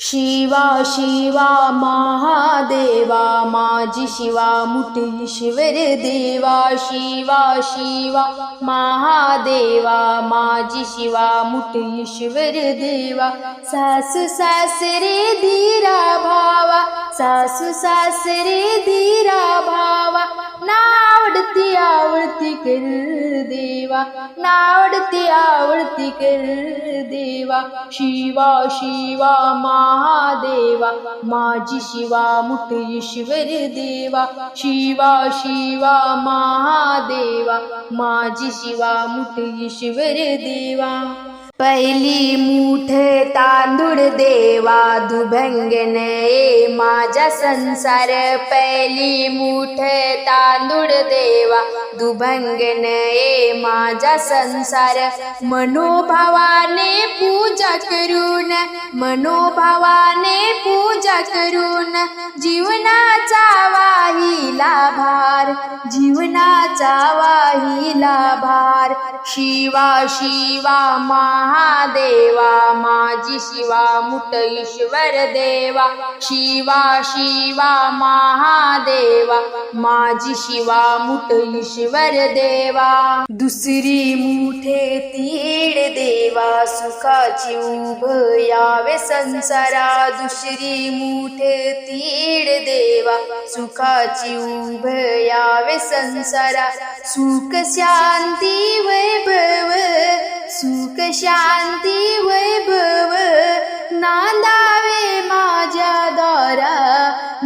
शिवा शिवा महादेवा माझी शिवा मुठीश्वर देवा शिवा शिवा महादेवा माझी शिवा मुठीश्वर देवा सासू सासरे धीरा भावा सासू सासरे धीरा भावा नावडती आवडती कर देवा नावडती आवडती कर देवा शिवा शिवा महादेवा माझी शिवा मुठीश्वर देवा शिवा शिवा महादेवा माझी शिवा मुठीश्वर देवा पहिली मूठ तांदूळ देवा दुभंगन ये माझा संसार पहिली मूठ तांदूळ देवा दुभंगन ये माझा संसार मनोभावाने पूजा करून मनोभावाने पूजा करून जीवनाचा वाहिला भार जीवनाचा वाहिला भार शिवा शिवा महादेवा माझी शिवा मुठीश्वर देवा शिवा शिवा महादेवा माझी शिवा मुठीश्वर देवा दुसरी मुठे तीड देवा सुखाची उभयावे संसारा दुसरी मुठे तीड देवा सुखाची उभयावे संसारा सुख शांती वैभव सुख शांती वैभव नांदावे माझ्या दारा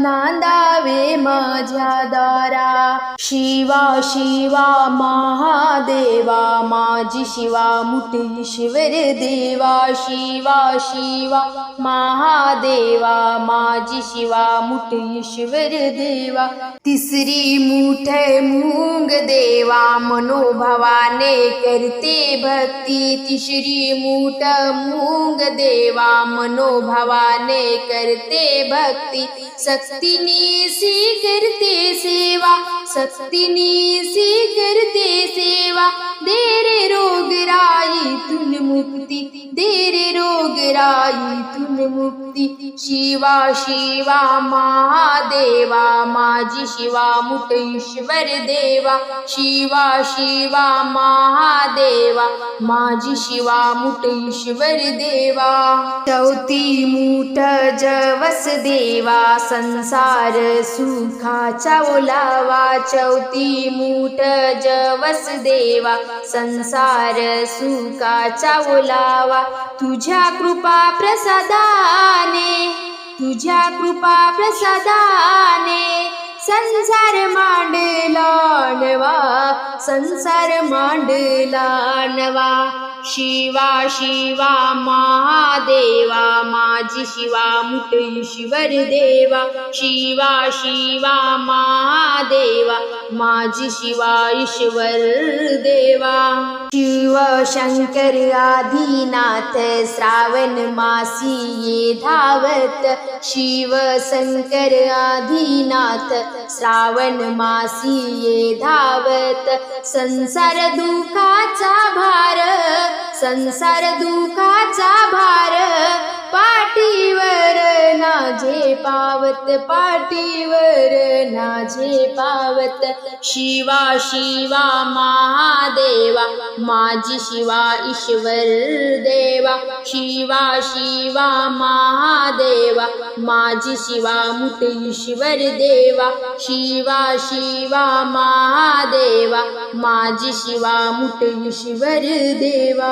नांदावे माझ्या दारा शिवा शिवा महादेवा माझी शिवा मुठीश्वर देवा शिवा शिवा महादेवा माझी शिवा मुठीश्वर देवा तिसरी मूठ मूंग देवा मनोभावाने करते भक्ती तिसरी मूठ मूंग देवा मनोभावाने करते भक्ती सक्तीने सी करते सेवा सक्तीने सी करते सेवा दे रे रोगराई तुन मुक्ती दे रे रोगराई तुन मुक्ती शिवा शिवा महादेवा माझी शिवा मुठीश्वर देवा शिवा शिवा महादेवा माझी शिवा मुठीश्वर देवा चौथी मूठ जवस देवा संसार सुखाचा ओलावा चौथी मूठ जवस देवा संसार सुखाचा ओलावा तुझ्या कृपा प्रसादाने तुझ्या कृपा प्रसादाने संसार मांडला नवा संसार मांडला नवा शिवा शिवा महादेवा माझी शिवा मुठीश्वर देवा शिवा शिवा महादेवा माझी शिवा ईश्वर देवा शिव शंकर आदिनाथ श्रावण मासी ये धावत शिव शंकर आदिनाथ श्रावण मासी ये धावत संसार दुःखाचा भार संसार दुःखाचा भार पाठीवर नाझे पावत पाठीवर नाझे पावत शिवा शिवा महादेवा माझी शिवा ईश्वर देवा शिवा शिवा महादेवा माझी शिवा मुठीश्वर देवा शिवा शिवा महादेवा माझी शिवा मुठीश्वर देवा